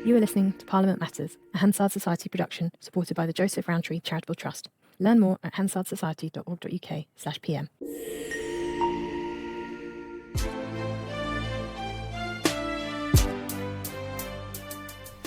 You are listening to Parliament Matters, a Hansard Society production supported by the Joseph Rowntree Charitable Trust. Learn more at hansardsociety.org.uk/pm.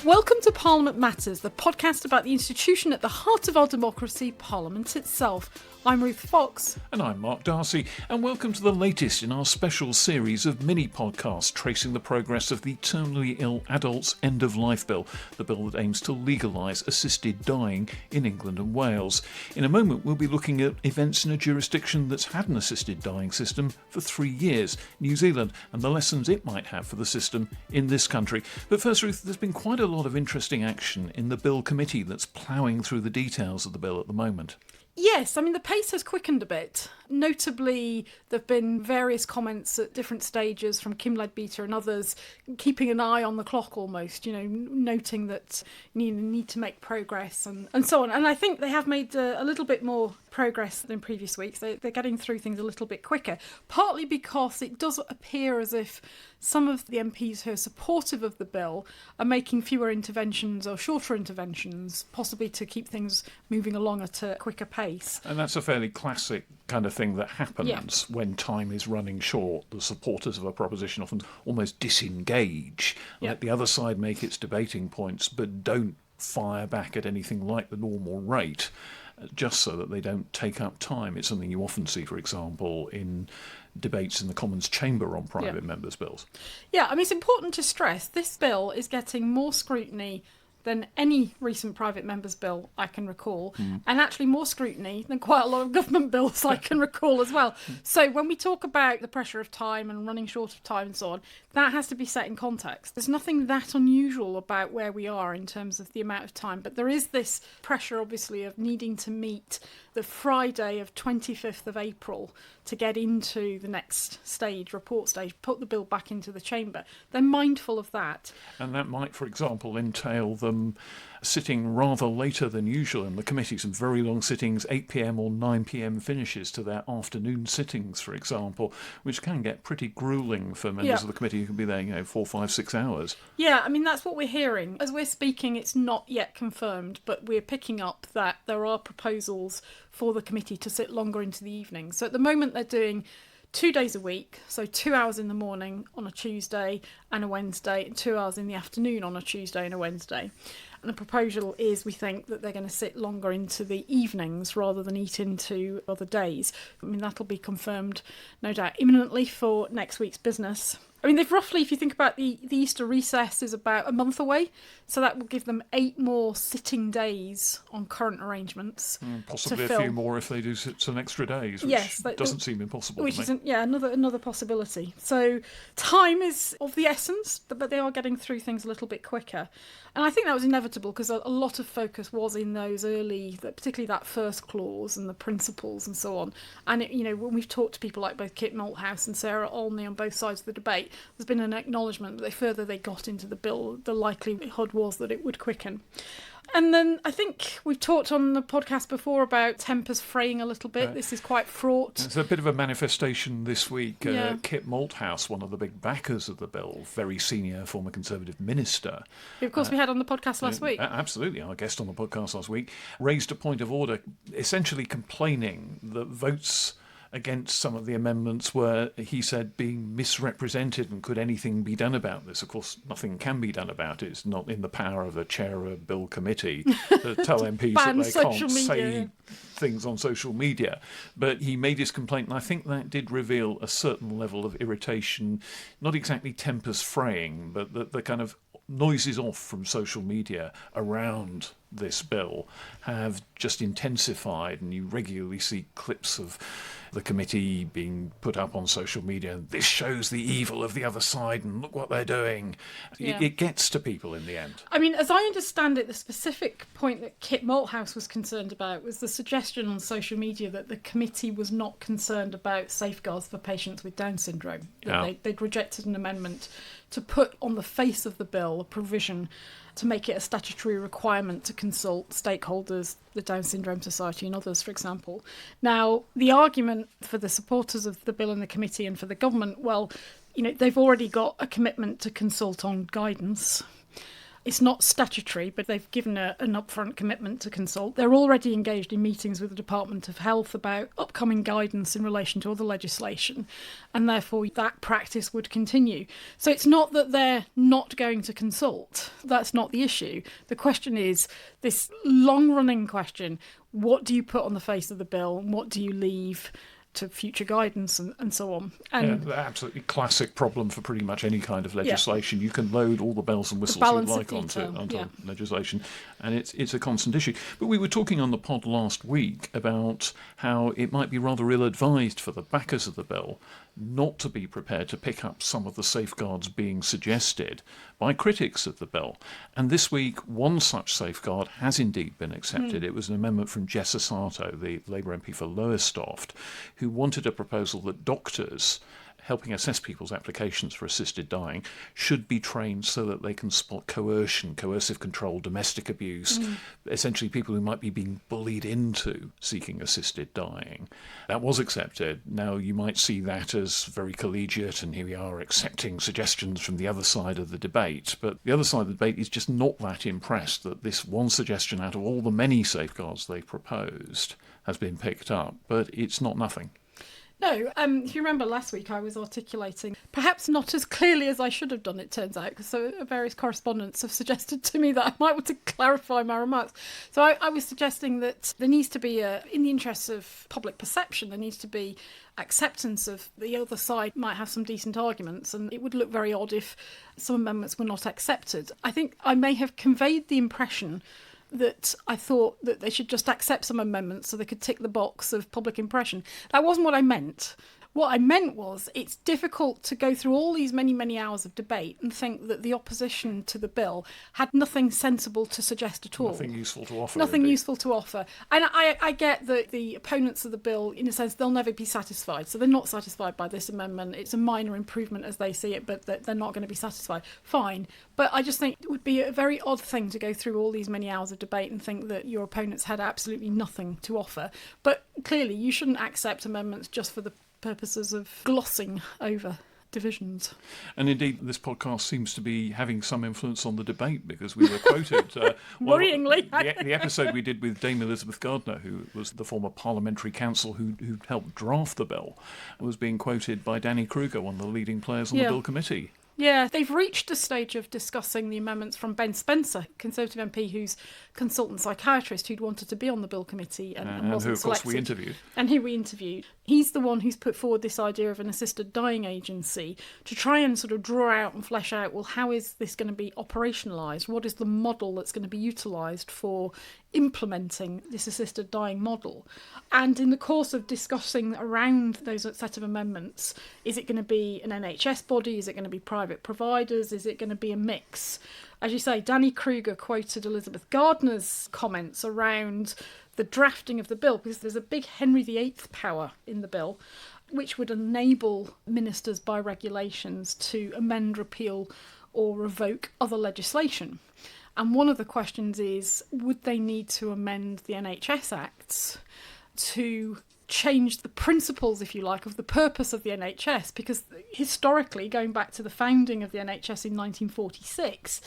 Welcome to Parliament Matters, the podcast about the institution at the heart of our democracy, Parliament itself. I'm Ruth Fox. And I'm Mark Darcy, and welcome to the latest in our special series of mini-podcasts tracing the progress of the Terminally Ill Adults End-of-Life Bill, the bill that aims to legalise assisted dying in England and Wales. In a moment, we'll be looking at events in a jurisdiction that's had an assisted dying system for 3 years, New Zealand, and the lessons it might have for the system in this country. But first, Ruth, there's been quite a lot of interesting action in the Bill Committee that's ploughing through the details of the bill at the moment. Yes, I mean, the pace has quickened a bit. Notably, there have been various comments at different stages from Kim Leadbeater and others, keeping an eye on the clock almost, noting that you need to make progress and so on. And I think they have made a little bit more progress than previous weeks. They're getting through things a little bit quicker, partly because it does appear as if some of the MPs who are supportive of the bill are making fewer interventions or shorter interventions, possibly to keep things moving along at a quicker pace. And that's a fairly classic kind of thing that happens when time is running short. The supporters of a proposition often almost disengage, let the other side make its debating points, but don't fire back at anything like the normal rate, just so that they don't take up time. It's something you often see, for example, in debates in the Commons chamber on private members' bills. Yeah, I mean, it's important to stress this bill is getting more scrutiny than any recent private member's bill I can recall, and actually more scrutiny than quite a lot of government bills I can recall as well. So when we talk about the pressure of time and running short of time and so on, that has to be set in context. There's nothing that unusual about where we are in terms of the amount of time, but there is this pressure, obviously, of needing to meet the Friday of 25th of April to get into the next stage, report stage, put the bill back into the chamber. They're mindful of that. And that might, for example, entail them sitting rather later than usual in the committee, some very long sittings, 8 p.m. or 9 p.m. finishes to their afternoon sittings, for example, which can get pretty gruelling for members of the committee who can be there, 4, 5, 6 hours. Yeah, I mean, that's what we're hearing. As we're speaking, it's not yet confirmed, but we're picking up that there are proposals for the committee to sit longer into the evening. So at the moment, they're doing 2 days a week, so 2 hours in the morning on a Tuesday and a Wednesday, and 2 hours in the afternoon on a Tuesday and a Wednesday. And the proposal is, we think, that they're going to sit longer into the evenings rather than eat into other days. I mean, that'll be confirmed, no doubt, imminently for next week's business. I mean, they've roughly, if you think about the Easter recess, is about a month away. So that will give them 8 more sitting days on current arrangements. Possibly a few more if they do some extra days, which doesn't seem impossible which to me. Isn't, another possibility. So time is of the essence, but they are getting through things a little bit quicker. And I think that was inevitable because a lot of focus was in those early, particularly that first clause and the principles and so on. And, when we've talked to people like both Kit Malthouse and Sarah Olney on both sides of the debate, there's been an acknowledgement that the further they got into the bill, the likelihood was that it would quicken. And then I think we've talked on the podcast before about tempers fraying a little bit. This is quite fraught. It's a bit of a manifestation this week. Kit Malthouse, one of the big backers of the bill, very senior former Conservative minister. Of course, we had on the podcast last week. Absolutely, our guest on the podcast last week, raised a point of order, essentially complaining that votes against some of the amendments were, he said, being misrepresented, and could anything be done about this? Of course, nothing can be done about it. It's not in the power of a chair of a bill committee to tell MPs that they can't say things on social media. But he made his complaint, and I think that did reveal a certain level of irritation, not exactly tempers fraying, but the kind of noises off from social media around this bill have just intensified, and you regularly see clips of the committee being put up on social media. This shows the evil of the other side, and look what they're doing. It gets to people in the end. I mean, as I understand it, the specific point that Kit Malthouse was concerned about was the suggestion on social media that the committee was not concerned about safeguards for patients with Down syndrome. They'd rejected an amendment to put on the face of the bill a provision to make it a statutory requirement to consult stakeholders, the Down Syndrome Society and others, for example. Now, the argument for the supporters of the bill in the committee and for the government, well, you know, they've already got a commitment to consult on guidance. It's not statutory, but they've given an upfront commitment to consult. They're already engaged in meetings with the Department of Health about upcoming guidance in relation to other legislation, and therefore that practice would continue. So it's not that they're not going to consult. That's not the issue. The question is this long-running question: what do you put on the face of the bill, and what do you leave to future guidance and so on? And the absolutely classic problem for pretty much any kind of legislation. You can load all the bells and whistles you like onto legislation, and it's a constant issue. But we were talking on the pod last week about how it might be rather ill-advised for the backers of the bill not to be prepared to pick up some of the safeguards being suggested by critics of the bill. And this week, one such safeguard has indeed been accepted. It was an amendment from Jess Asato, the Labour MP for Lowestoft, who wanted a proposal that doctors helping assess people's applications for assisted dying should be trained so that they can spot coercion, coercive control, domestic abuse, essentially people who might be being bullied into seeking assisted dying. That was accepted. Now, you might see that as very collegiate, and here we are accepting suggestions from the other side of the debate. But the other side of the debate is just not that impressed that this one suggestion out of all the many safeguards they proposed has been picked up. But it's not nothing. No, if you remember last week I was articulating, perhaps not as clearly as I should have done, it turns out, because various correspondents have suggested to me that I might want to clarify my remarks. So I was suggesting that there needs to be, in the interests of public perception, there needs to be acceptance of the other side might have some decent arguments, and it would look very odd if some amendments were not accepted. I think I may have conveyed the impression that I thought that they should just accept some amendments so they could tick the box of public impression. That wasn't what I meant. What I meant was it's difficult to go through all these many, many hours of debate and think that the opposition to the bill had nothing sensible to suggest at all. Nothing useful to offer. Nothing indeed. useful to offer. And I get that the opponents of the bill, in a sense, they'll never be satisfied. So they're not satisfied by this amendment. It's a minor improvement as they see it, but they're not going to be satisfied. Fine. But I just think it would be a very odd thing to go through all these many hours of debate and think that your opponents had absolutely nothing to offer. But clearly, you shouldn't accept amendments just for the purposes of glossing over divisions. And indeed, this podcast seems to be having some influence on the debate, because we were quoted... Worryingly. The episode we did with Dame Elizabeth Gardner, who was the former parliamentary counsel who helped draft the bill, was being quoted by Danny Kruger, one of the leading players on the bill committee. Yeah, they've reached the stage of discussing the amendments from Ben Spencer, Conservative MP, who's consultant psychiatrist who'd wanted to be on the bill committee and wasn't who, of course, selected. we interviewed. And who we interviewed. He's the one who's put forward this idea of an assisted dying agency to try and sort of draw out and flesh out, well, how is this going to be operationalised? What is the model that's going to be utilised for implementing this assisted dying model? And in the course of discussing around those set of amendments, is it going to be an NHS body? Is it going to be private providers? Is it going to be a mix? As you say, Danny Kruger quoted Elizabeth Gardner's comments around the drafting of the bill, because there's a big Henry VIII power in the bill, which would enable ministers by regulations to amend, repeal or revoke other legislation. And one of the questions is, would they need to amend the NHS Acts to change the principles, if you like, of the purpose of the NHS? Because historically, going back to the founding of the NHS in 1946,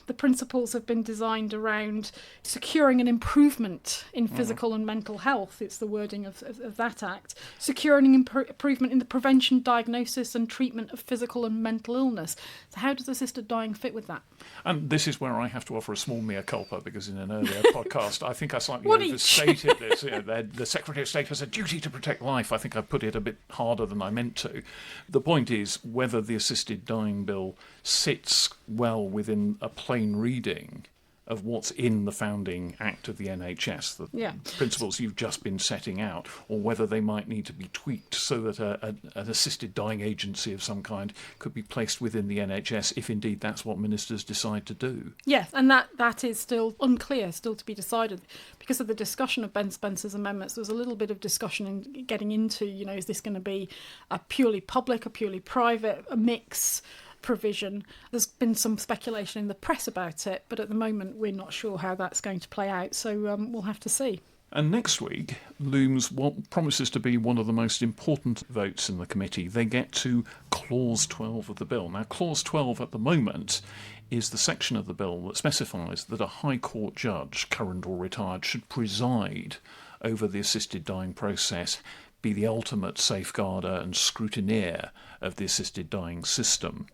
the principles have been designed around securing an improvement in physical and mental health. It's the wording of that act. Securing an improvement in the prevention, diagnosis and treatment of physical and mental illness. So how does assisted dying fit with that? And this is where I have to offer a small mea culpa, because in an earlier podcast, I think I slightly overstated this. The Secretary of State has a duty to protect life. I think I put it a bit harder than I meant to. The point is whether the assisted dying bill sits well within a plain reading of what's in the founding act of the NHS, the principles you've just been setting out, or whether they might need to be tweaked so that an assisted dying agency of some kind could be placed within the NHS, if indeed that's what ministers decide to do. Yes, and that is still unclear, still to be decided. Because of the discussion of Ben Spencer's amendments, there was a little bit of discussion in getting into, is this going to be a purely public, a purely private, a mix provision? There's been some speculation in the press about it, but at the moment we're not sure how that's going to play out, so we'll have to see. And next week looms what promises to be one of the most important votes in the committee. They get to Clause 12 of the bill. Now, Clause 12 at the moment is the section of the bill that specifies that a High Court judge, current or retired, should preside over the assisted dying process, be the ultimate safeguarder and scrutineer of the assisted dying system.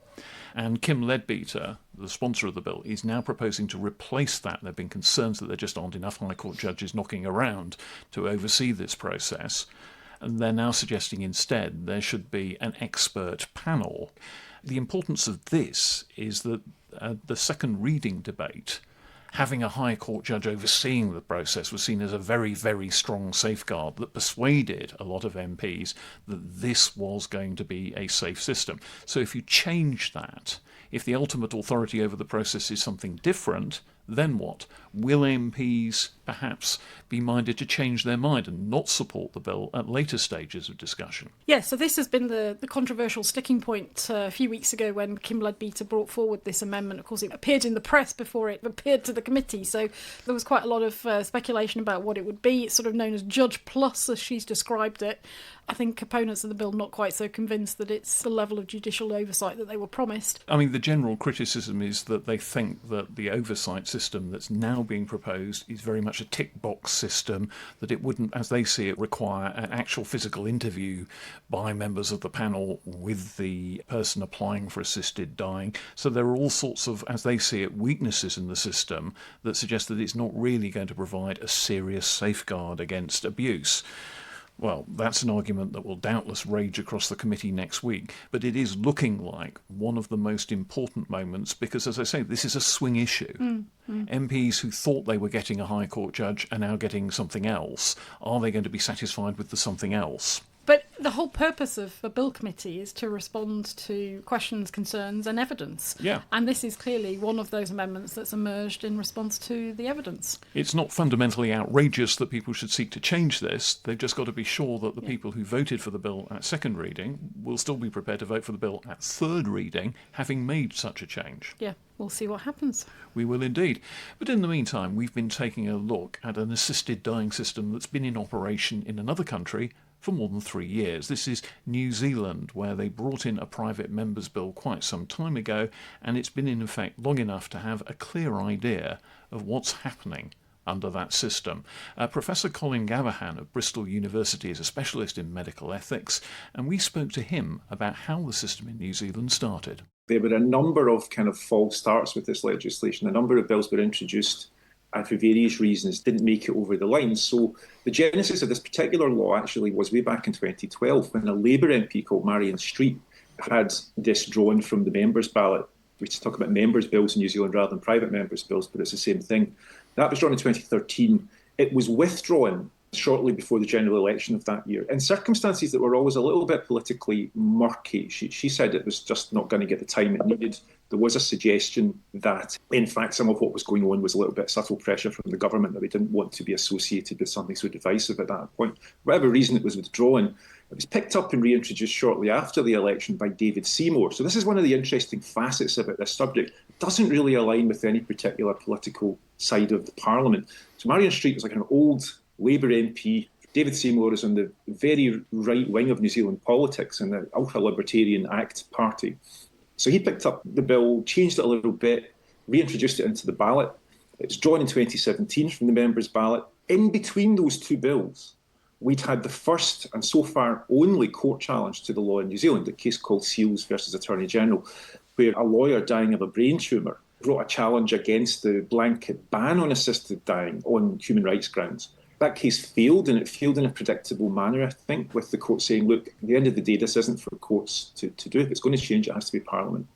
And Kim Leadbeater, the sponsor of the bill, is now proposing to replace that. There have been concerns that there just aren't enough High Court judges knocking around to oversee this process. And they're now suggesting instead there should be an expert panel. The importance of this is that the second reading debate, having a High Court judge overseeing the process, was seen as a very, very strong safeguard that persuaded a lot of MPs that this was going to be a safe system. So if you change that, if the ultimate authority over the process is something different, then what? Will MPs perhaps be minded to change their mind and not support the bill at later stages of discussion? Yeah, so this has been the controversial sticking point a few weeks ago when Kim Leadbeater brought forward this amendment. Of course, it appeared in the press before it appeared to the committee, so there was quite a lot of speculation about what it would be. It's sort of known as Judge Plus, as she's described it. I think opponents of the bill not quite so convinced that it's the level of judicial oversight that they were promised. I mean, the general criticism is that they think that the oversight system that's now being proposed is very much a tick box system, that it wouldn't, as they see it, require an actual physical interview by members of the panel with the person applying for assisted dying. So there are all sorts of, as they see it, weaknesses in the system that suggest that it's not really going to provide a serious safeguard against abuse. Well, that's an argument that will doubtless rage across the committee next week, but it is looking like one of the most important moments because, as I say, this is a swing issue. MPs who thought they were getting a High Court judge are now getting something else. Are they going to be satisfied with the something else? But the whole purpose of a bill committee is to respond to questions, concerns and evidence. Yeah. And this is clearly one of those amendments that's emerged in response to the evidence. It's not fundamentally outrageous that people should seek to change this. They've just got to be sure that the people who voted for the bill at second reading will still be prepared to vote for the bill at third reading, having made such a change. Yeah, we'll see what happens. We will indeed. But in the meantime, we've been taking a look at an assisted dying system that's been in operation in another country for more than 3 years. This is New Zealand, where they brought in a private member's bill quite some time ago, and it's been in effect long enough to have a clear idea of what's happening under that system. Professor Colin Gavaghan of Bristol University is a specialist in medical ethics, and we spoke to him about how the system in New Zealand started. There were a number of kind of false starts with this legislation. A number of bills were introduced and for various reasons didn't make it over the line. So the genesis of this particular law actually was way back in 2012 when a Labour MP called Marion Street had this drawn from the members' ballot. We talk about members' bills in New Zealand rather than private members' bills, but it's the same thing. That was drawn in 2013. It was withdrawn shortly before the general election of that year, in circumstances that were always a little bit politically murky. She said it was just not going to get the time it needed. There was a suggestion that, in fact, some of what was going on was a little bit subtle pressure from the government that they didn't want to be associated with something so divisive at that point. For whatever reason it was withdrawn. It was picked up and reintroduced shortly after the election by David Seymour. So this is one of the interesting facets about this subject. It doesn't really align with any particular political side of the Parliament. So Marion Street was like an old Labour MP. David Seymour is on the very right wing of New Zealand politics in the ultra-libertarian ACT party. So he picked up the bill, changed it a little bit, reintroduced it into the ballot. It was drawn in 2017 from the members' ballot. In between those two bills, we'd had the first and so far only court challenge to the law in New Zealand, a case called Seals versus Attorney General, where a lawyer dying of a brain tumour brought a challenge against the blanket ban on assisted dying on human rights grounds. That case failed, and it failed in a predictable manner, I think, with the court saying, look, at the end of the day, this isn't for courts to do. If it's going to change, it has to be Parliament.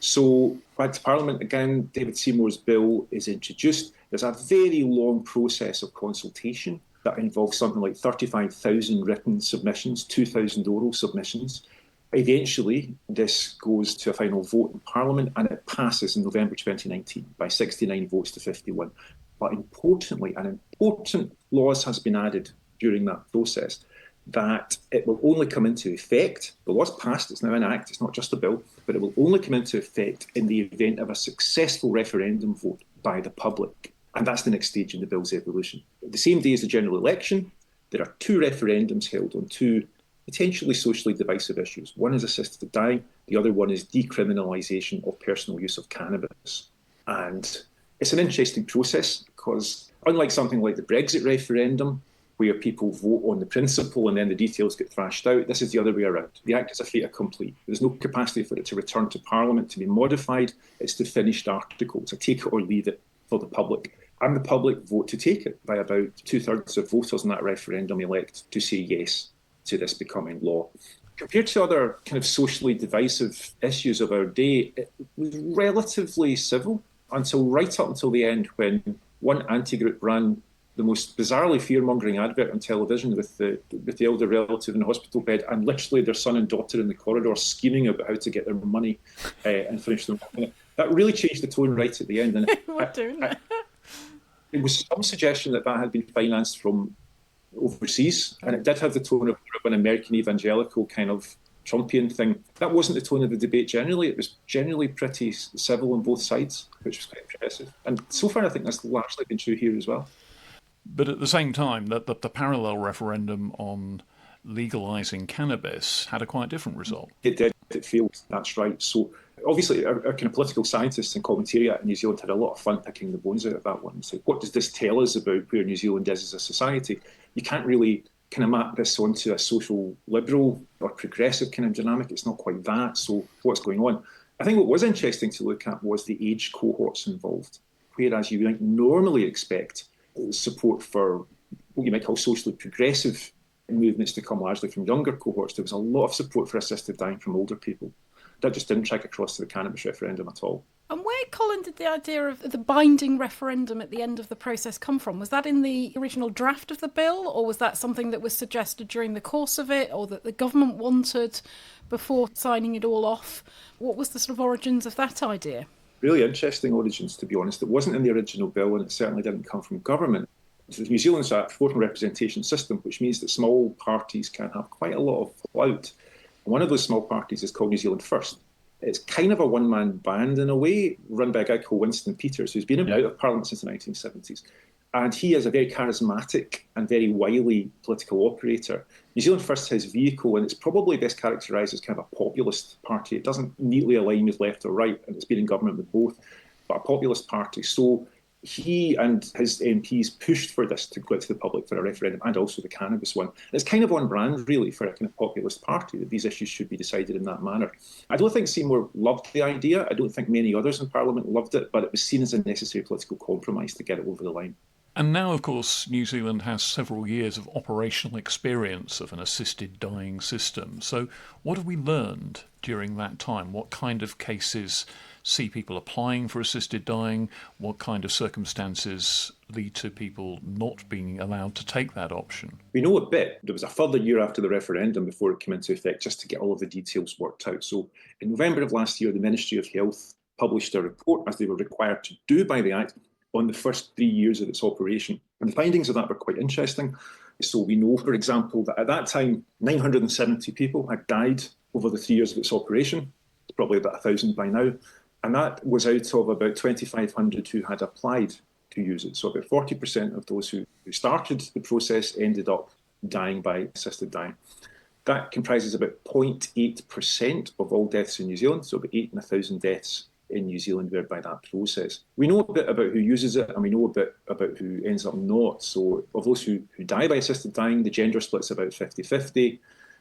So back to Parliament again, David Seymour's bill is introduced. There's a very long process of consultation that involves something like 35,000 written submissions, 2,000 oral submissions. Eventually, this goes to a final vote in Parliament, and it passes in November 2019 by 69 votes to 51. But importantly, an important clause has been added during that process that it will only come into effect. The law's passed, it's now an act, it's not just a bill, but it will only come into effect in the event of a successful referendum vote by the public. And that's the next stage in the bill's evolution. The same day as the general election, there are 2 referendums held on 2 potentially socially divisive issues. One is assisted dying, the other one is decriminalisation of personal use of cannabis. And it's an interesting process because unlike something like the Brexit referendum, where people vote on the principle and then the details get thrashed out, this is the other way around. The Act is a fait accompli. There's no capacity for it to return to Parliament to be modified. It's the finished article. It's a take it or leave it for the public. And the public vote to take it by about 2/3 of voters in that referendum elect to say yes to this becoming law. Compared to other kind of socially divisive issues of our day, it was relatively civil until right up until the end, when one anti-group ran the most bizarrely fear-mongering advert on television with the elder relative in the hospital bed and literally their son and daughter in the corridor scheming about how to get their money and finish them. That really changed the tone right at the end. And it was some suggestion that had been financed from overseas, and it did have the tone of an American evangelical kind of Trumpian thing. That wasn't the tone of the debate generally. It was generally pretty civil on both sides, which was quite impressive. And so far, I think that's largely been true here as well. But at the same time, the parallel referendum on legalising cannabis had a quite different result. It did. It failed. That's right. So obviously, our kind of political scientists and commentariat in New Zealand had a lot of fun picking the bones out of that one. So what does this tell us about where New Zealand is as a society? You can't really kind of map this onto a social liberal or progressive kind of dynamic. It's not quite that. So what's going on? I think what was interesting to look at was the age cohorts involved. Whereas you might normally expect support for what you might call socially progressive movements to come largely from younger cohorts, there was a lot of support for assisted dying from older people. That just didn't track across to the cannabis referendum at all. And where, Colin, did the idea of the binding referendum at the end of the process come from? Was that in the original draft of the bill, or was that something that was suggested during the course of it, or that the government wanted before signing it all off? What was the sort of origins of that idea? Really interesting origins, to be honest. It wasn't in the original bill, and it certainly didn't come from government. So New Zealand's a proportional representation system, which means that small parties can have quite a lot of clout. One of those small parties is called New Zealand First. It's kind of a one-man band in a way, run by a guy called Winston Peters, who's been out of Parliament since the 1970s. And he is a very charismatic and very wily political operator. New Zealand First has vehicle, and it's probably best characterised as kind of a populist party. It doesn't neatly align with left or right, and it's been in government with both, but a populist party. So he and his MPs pushed for this to go to the public for a referendum, and also the cannabis one. And it's kind of on brand, really, for a kind of populist party, that these issues should be decided in that manner. I don't think Seymour loved the idea. I don't think many others in Parliament loved it, but it was seen as a necessary political compromise to get it over the line. And now, of course, New Zealand has several years of operational experience of an assisted dying system. So what have we learned during that time? What kind of cases see people applying for assisted dying? What kind of circumstances lead to people not being allowed to take that option? We know a bit. There was a further year after the referendum before it came into effect, just to get all of the details worked out. So in November of last year, the Ministry of Health published a report, as they were required to do by the Act, on the first 3 years of its operation. And the findings of that were quite interesting. So we know, for example, that at that time, 970 people had died over the 3 years of its operation. It's probably about 1,000 by now. And that was out of about 2,500 who had applied to use it. So about 40% of those who started the process ended up dying by assisted dying. That comprises about 0.8% of all deaths in New Zealand, so about 8 in 1,000 deaths in New Zealand were by that process. We know a bit about who uses it, and we know a bit about who ends up not. So of those who die by assisted dying, the gender split's about 50-50.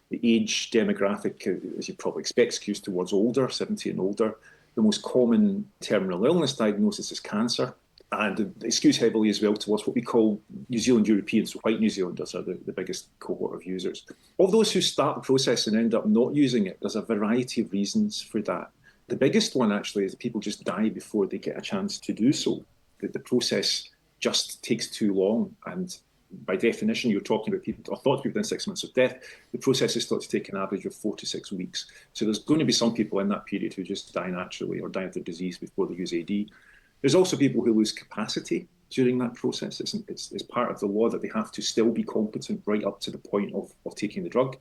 The age demographic, as you probably expect, skews towards older, 70 and older. The most common terminal illness diagnosis is cancer. And it skews heavily as well towards what we call New Zealand Europeans, so white New Zealanders are the biggest cohort of users. Of those who start the process and end up not using it, there's a variety of reasons for that. The biggest one, actually, is that people just die before they get a chance to do so. The process just takes too long. And by definition, you're talking about people, or thought to be within 6 months of death. The process is thought to take an average of 4 to 6 weeks. So there's going to be some people in that period who just die naturally or die of their disease before they use AD. There's also people who lose capacity during that process. It's part of the law that they have to still be competent right up to the point of taking the drug.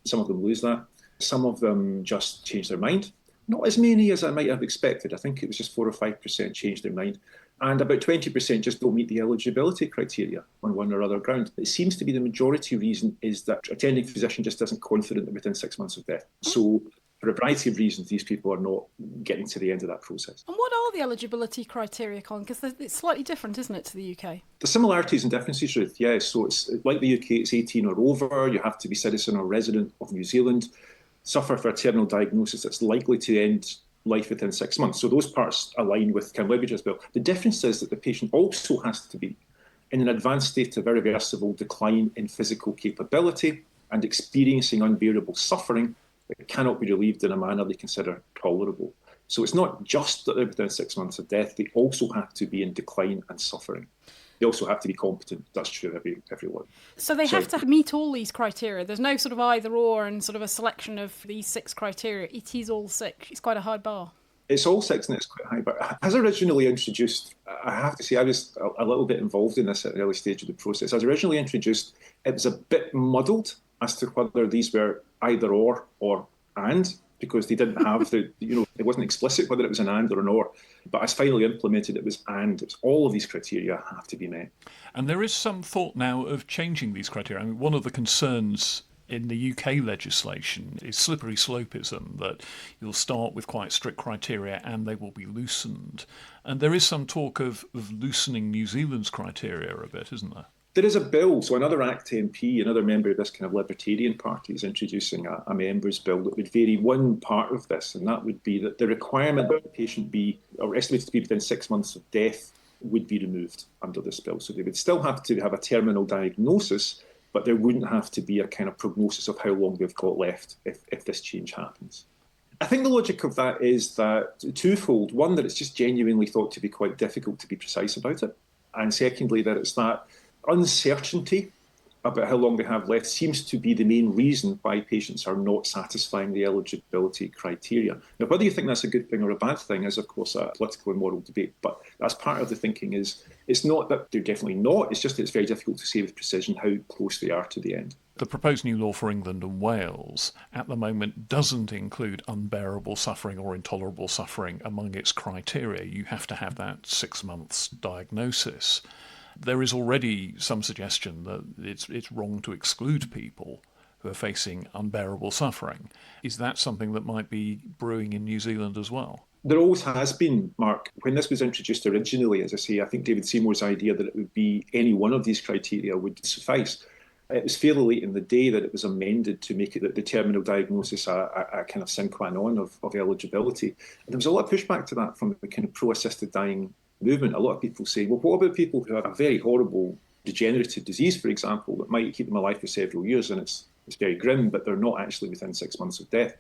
Some of them lose that. Some of them just change their mind. Not as many as I might have expected. I think it was just 4 or 5% changed their mind. And about 20% just don't meet the eligibility criteria on one or other ground. It seems to be the majority reason is that attending physician just isn't confident that within 6 months of death. So for a variety of reasons, these people are not getting to the end of that process. And what are the eligibility criteria, Colin? Because it's slightly different, isn't it, to the UK? The similarities and differences, Ruth, yes. So it's like the UK, it's 18 or over. You have to be citizen or resident of New Zealand, suffer for a terminal diagnosis that's likely to end life within 6 months. So those parts align with Cambridge's bill. The difference is that the patient also has to be in an advanced state of irreversible decline in physical capability and experiencing unbearable suffering that cannot be relieved in a manner they consider tolerable. So it's not just that they're within 6 months of death, they also have to be in decline and suffering. They also have to be competent. That's true of everyone. So they have to meet all these criteria. There's no sort of either or and sort of a selection of these 6 criteria. It is all 6. It's quite a high bar. It's all 6 and it's quite high. But as originally introduced, I have to say I was a little bit involved in this at an early stage of the process. As originally introduced, it was a bit muddled as to whether these were either or and, because they didn't have it wasn't explicit whether it was an and or an or. But as finally implemented, it was and. It's all of these criteria have to be met. And there is some thought now of changing these criteria. I mean, one of the concerns in the UK legislation is slippery slopeism, that you'll start with quite strict criteria and they will be loosened. And there is some talk of loosening New Zealand's criteria a bit, isn't there? There is a bill, so another ACT MP, another member of this kind of Libertarian Party is introducing a member's bill that would vary one part of this, and that would be that the requirement that the patient be, or estimated to be within 6 months of death, would be removed under this bill. So they would still have to have a terminal diagnosis, but there wouldn't have to be a kind of prognosis of how long they've got left if this change happens. I think the logic of that is that twofold. One, that it's just genuinely thought to be quite difficult to be precise about it. And secondly, that it's that uncertainty about how long they have left seems to be the main reason why patients are not satisfying the eligibility criteria. Now, whether you think that's a good thing or a bad thing is, of course, a political and moral debate, but that's part of the thinking. Is it's not that they're definitely not, it's just that it's very difficult to say with precision how close they are to the end. The proposed new law for England and Wales at the moment doesn't include unbearable suffering or intolerable suffering among its criteria. You have to have that 6 months diagnosis. There is already some suggestion that it's wrong to exclude people who are facing unbearable suffering. Is that something that might be brewing in New Zealand as well? There always has been, Mark. When this was introduced originally, as I say, I think David Seymour's idea that it would be any one of these criteria would suffice. It was fairly late in the day that it was amended to make it that the terminal diagnosis a kind of sine qua non of eligibility. And there was a lot of pushback to that from the kind of pro-assisted dying movement. A lot of people say, well, what about people who have a very horrible degenerative disease, for example, that might keep them alive for several years, and it's very grim, but they're not actually within 6 months of death?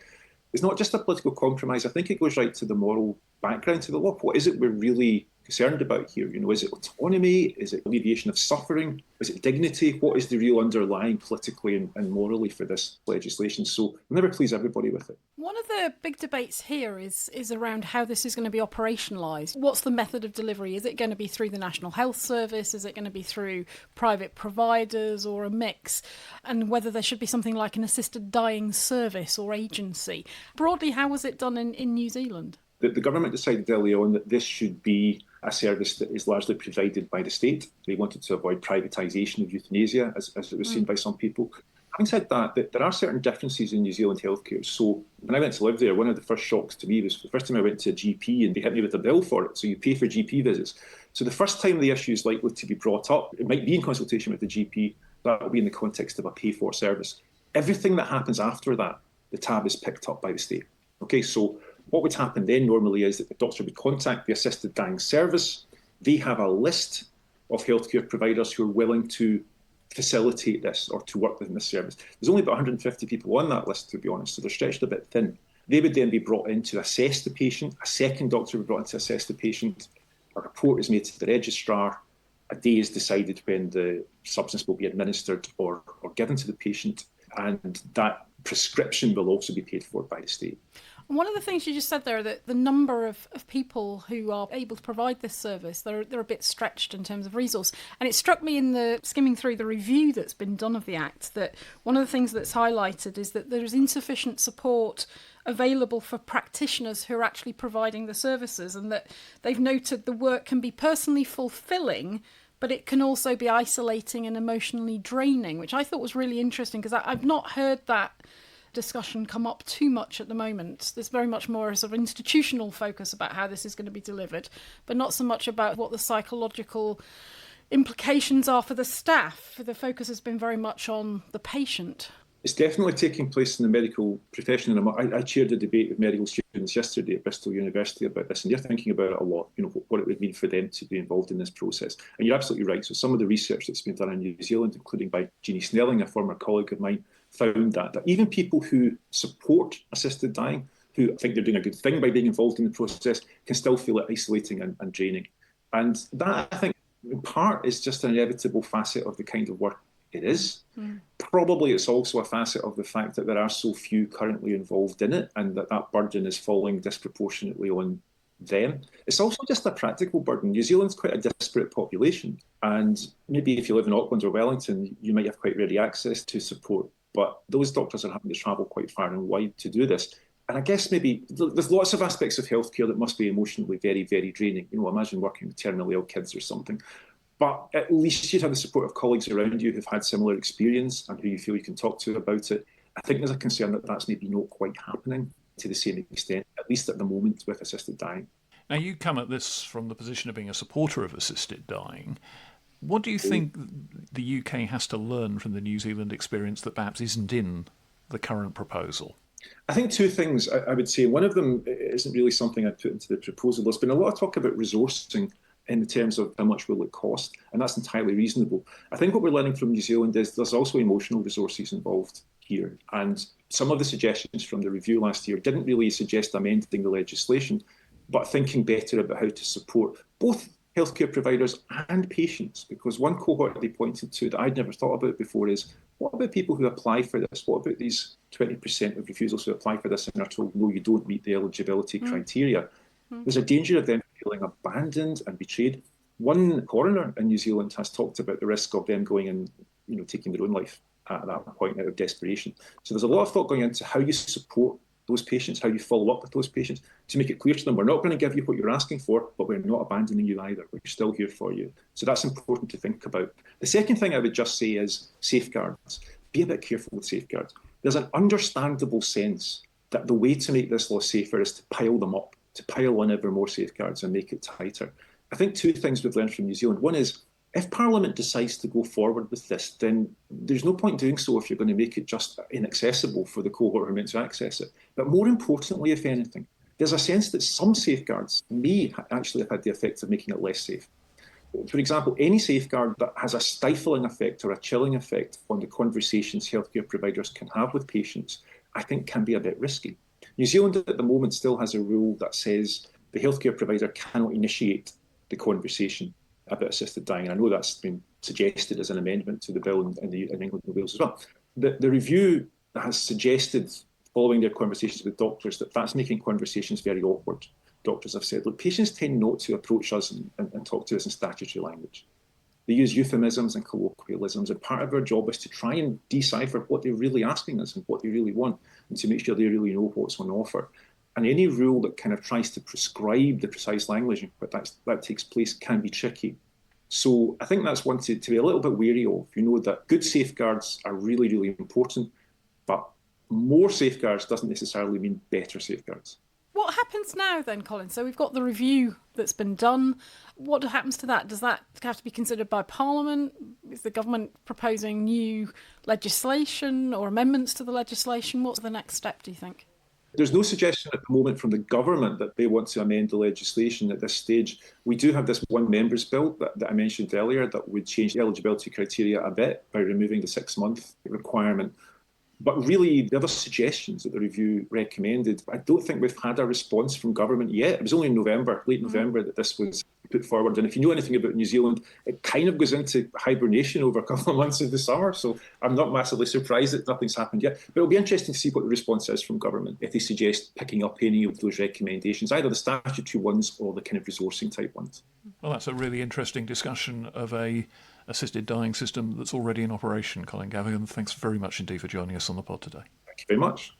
It's not just a political compromise. I think it goes right to the moral background to the law. What is it we're really concerned about here? Is it autonomy? Is it alleviation of suffering? Is it dignity? What is the real underlying politically and morally for this legislation? So we'll never please everybody with it. One of the big debates here is around how this is going to be operationalised. What's the method of delivery? Is it going to be through the National Health Service? Is it going to be through private providers or a mix? And whether there should be something like an assisted dying service or agency. Broadly, how was it done in New Zealand? The government decided early on that this should be a service that is largely provided by the state. They wanted to avoid privatisation of euthanasia, as it was seen by some people. Having said that, there are certain differences in New Zealand healthcare. So when I went to live there, one of the first shocks to me was the first time I went to a GP and they hit me with a bill for it. So you pay for GP visits. So the first time the issue is likely to be brought up, it might be in consultation with the GP, that will be in the context of a pay-for service. Everything that happens after that, the tab is picked up by the state. Okay, so what would happen then normally is that the doctor would contact the assisted dying service. They have a list of healthcare providers who are willing to facilitate this or to work within this service. There's only about 150 people on that list, to be honest, so they're stretched a bit thin. They would then be brought in to assess the patient. A second doctor would be brought in to assess the patient. A report is made to the registrar. A day is decided when the substance will be administered or given to the patient. And that prescription will also be paid for by the state. One of the things you just said there, that the number of people who are able to provide this service, they're a bit stretched in terms of resource. And it struck me in the skimming through the review that's been done of the Act that one of the things that's highlighted is that there is insufficient support available for practitioners who are actually providing the services, and that they've noted the work can be personally fulfilling, but it can also be isolating and emotionally draining, which I thought was really interesting, because I've not heard that discussion come up too much at the moment. There's very much more a sort of institutional focus about how this is going to be delivered, but not so much about what the psychological implications are for the staff. The focus has been very much on the patient. It's definitely taking place in the medical profession. And I chaired a debate with medical students yesterday at Bristol University about this, and they're thinking about it a lot, what it would mean for them to be involved in this process. And you're absolutely right. So some of the research that's been done in New Zealand, including by Jeannie Snelling, a former colleague of mine, found that even people who support assisted dying, who think they're doing a good thing by being involved in the process, can still feel it isolating and draining. And that, I think, in part, is just an inevitable facet of the kind of work it is. Probably it's also a facet of the fact that there are so few currently involved in it, and that burden is falling disproportionately on them. It's also just a practical burden. New Zealand's quite a disparate population, and maybe if you live in Auckland or Wellington, you might have quite ready access to support, but those doctors are having to travel quite far and wide to do this. And I guess maybe there's lots of aspects of healthcare that must be emotionally very, very draining. Imagine working with terminally ill kids or something. But at least you'd have the support of colleagues around you who've had similar experience and who you feel you can talk to about it. I think there's a concern that that's maybe not quite happening to the same extent, at least at the moment, with assisted dying. Now, you come at this from the position of being a supporter of assisted dying. What do you think the UK has to learn from the New Zealand experience that perhaps isn't in the current proposal? I think two things I would say. One of them isn't really something I put into the proposal. There's been a lot of talk about resourcing in terms of how much will it cost, and that's entirely reasonable. I think what we're learning from New Zealand is there's also emotional resources involved here, and some of the suggestions from the review last year didn't really suggest amending the legislation, but thinking better about how to support both healthcare providers and patients, because one cohort they pointed to that I'd never thought about before is, what about people who apply for this? What about these 20% of refusals who apply for this and are told, no, you don't meet the eligibility criteria? There's a danger of them feeling abandoned and betrayed. One coroner in New Zealand has talked about the risk of them going and taking their own life at that point out of desperation. So there's a lot of thought going into how you support those patients, how you follow up with those patients, to make it clear to them, we're not going to give you what you're asking for, but we're not abandoning you either. We're still here for you. So that's important to think about. The second thing I would just say is safeguards. Be a bit careful with safeguards. There's an understandable sense that the way to make this law safer is to pile them up, to pile on ever more safeguards and make it tighter. I think two things we've learned from New Zealand. One is, if Parliament decides to go forward with this, then there's no point doing so if you're going to make it just inaccessible for the cohort who are meant to access it. But more importantly, if anything, there's a sense that some safeguards may actually have had the effect of making it less safe. For example, any safeguard that has a stifling effect or a chilling effect on the conversations healthcare providers can have with patients, I think can be a bit risky. New Zealand at the moment still has a rule that says the healthcare provider cannot initiate the conversation about assisted dying. I know that's been suggested as an amendment to the bill in England and Wales as well. The review has suggested, following their conversations with doctors, that that's making conversations very awkward. Doctors have said, look, patients tend not to approach us and talk to us in statutory language. They use euphemisms and colloquialisms, and part of our job is to try and decipher what they're really asking us and what they really want, and to make sure they really know what's on offer. And any rule that kind of tries to prescribe the precise language but that takes place can be tricky. So I think that's one to be a little bit wary of. That good safeguards are really, really important, but more safeguards doesn't necessarily mean better safeguards. What happens now then, Colin? So we've got the review that's been done. What happens to that? Does that have to be considered by Parliament? Is the government proposing new legislation or amendments to the legislation? What's the next step, do you think? There's no suggestion at the moment from the government that they want to amend the legislation at this stage. We do have this one member's bill that I mentioned earlier that would change the eligibility criteria a bit by removing the 6-month requirement. But really, the other suggestions that the review recommended, I don't think we've had a response from government yet. It was only in November, late November, that this was put forward. And if you know anything about New Zealand, it kind of goes into hibernation over a couple of months of the summer. So I'm not massively surprised that nothing's happened yet. But it'll be interesting to see what the response is from government, if they suggest picking up any of those recommendations, either the statutory ones or the kind of resourcing type ones. Well, that's a really interesting discussion of a assisted dying system that's already in operation. Colin Gavaghan, thanks very much indeed for joining us on the pod today. Thank you very much.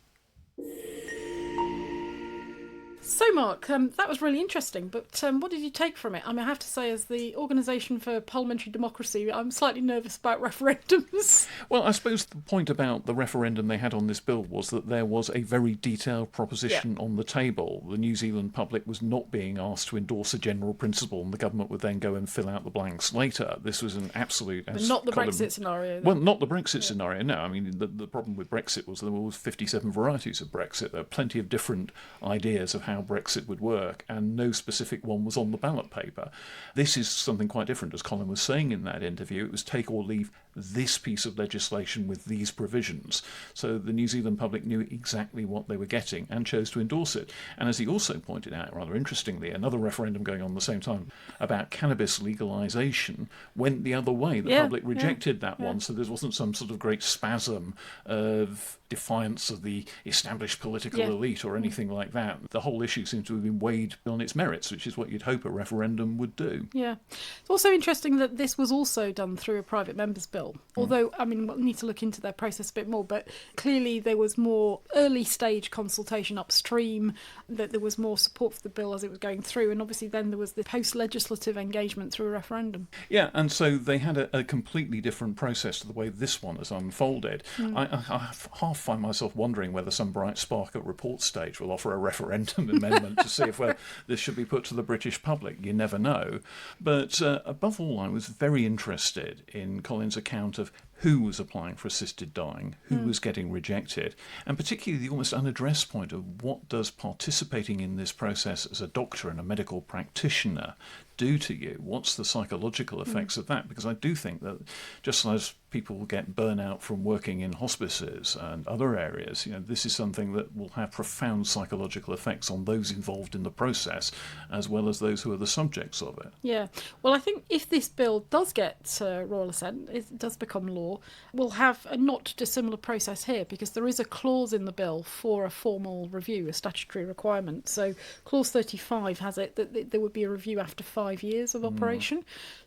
So, Mark, that was really interesting, but what did you take from it? I mean, I have to say, as the Organisation for Parliamentary Democracy, I'm slightly nervous about referendums. Well, I suppose the point about the referendum they had on this bill was that there was a very detailed proposition on the table. The New Zealand public was not being asked to endorse a general principle, and the government would then go and fill out the blanks later. This was an absolute... But not the Brexit scenario. Then. Well, not the Brexit scenario, no. I mean, the problem with Brexit was there was 57 varieties of Brexit. There were plenty of different ideas of how Brexit would work, and no specific one was on the ballot paper. This is something quite different, as Colin was saying in that interview. It was take or leave this piece of legislation with these provisions. So the New Zealand public knew exactly what they were getting and chose to endorse it. And as he also pointed out, rather interestingly, another referendum going on at the same time about cannabis legalisation went the other way. The public rejected that one, so there wasn't some sort of great spasm of defiance of the established political elite or anything like that. The whole issue seems to have been weighed on its merits, which is what you'd hope a referendum would do. Yeah. It's also interesting that this was also done through a private member's bill. Although, I mean, we'll need to look into their process a bit more, but clearly there was more early stage consultation upstream, that there was more support for the bill as it was going through, and obviously then there was the post-legislative engagement through a referendum. Yeah, and so they had a completely different process to the way this one has unfolded. I half find myself wondering whether some bright spark at report stage will offer a referendum amendment to see if this should be put to the British public. You never know. But above all, I was very interested in Colin's account of who was applying for assisted dying, who was getting rejected, and particularly the almost unaddressed point of what does participating in this process as a doctor and a medical practitioner do to you? What's the psychological effects of that? Because I do think that just as people get burnout from working in hospices and other areas, this is something that will have profound psychological effects on those involved in the process as well as those who are the subjects of it. Yeah. Well, I think if this bill does get royal assent, it does become law, we'll have a not dissimilar process here, because there is a clause in the bill for a formal review, a statutory requirement. So clause 35 has it that there would be a review after 5 years of operation.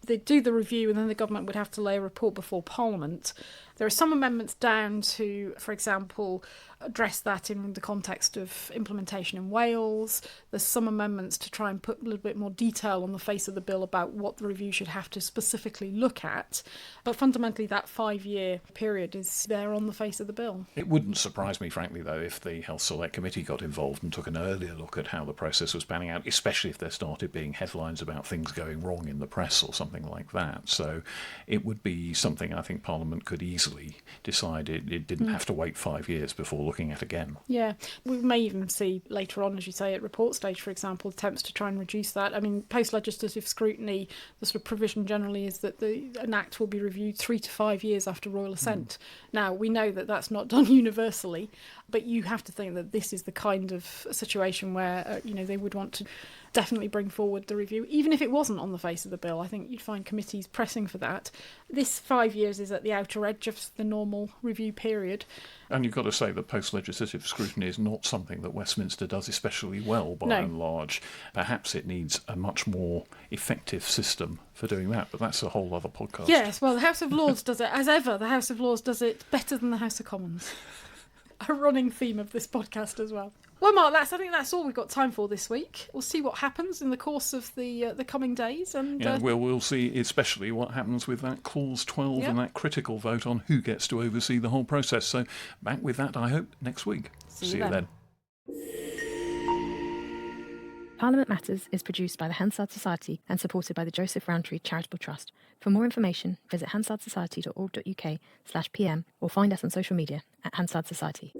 They'd do the review and then the government would have to lay a report before Parliament. There are some amendments down to, for example, address that in the context of implementation in Wales. There's some amendments to try and put a little bit more detail on the face of the bill about what the review should have to specifically look at. But fundamentally, that 5-year period is there on the face of the bill. It wouldn't surprise me, frankly, though, if the Health Select Committee got involved and took an earlier look at how the process was panning out, especially if there started being headlines about things going wrong in the press or something like that. So it would be something I think Parliament could easily decide it didn't have to wait 5 years before looking at again. Yeah, we may even see later on, as you say, at report stage, for example, attempts to try and reduce that. I mean, post-legislative scrutiny, the sort of provision generally is that an act will be reviewed 3 to 5 years after royal assent. Now, we know that that's not done universally, but you have to think that this is the kind of situation where, they would want to definitely bring forward the review, even if it wasn't on the face of the bill. I think you'd find committees pressing for that. This 5 years is at the outer edge of the normal review period. And you've got to say that post-legislative scrutiny is not something that Westminster does especially well, by and large. Perhaps it needs a much more effective system for doing that, but that's a whole other podcast. Yes, well, the House of Lords does it, as ever, the House of Lords does it better than the House of Commons. A running theme of this podcast as well. Well, Mark, I think that's all we've got time for this week. We'll see what happens in the course of the coming days. And we'll see especially what happens with that Clause 12 and that critical vote on who gets to oversee the whole process. So back with that, I hope, next week. See you then. Parliament Matters is produced by the Hansard Society and supported by the Joseph Rowntree Charitable Trust. For more information, visit hansardsociety.org.uk/PM or find us on social media at Hansard Society.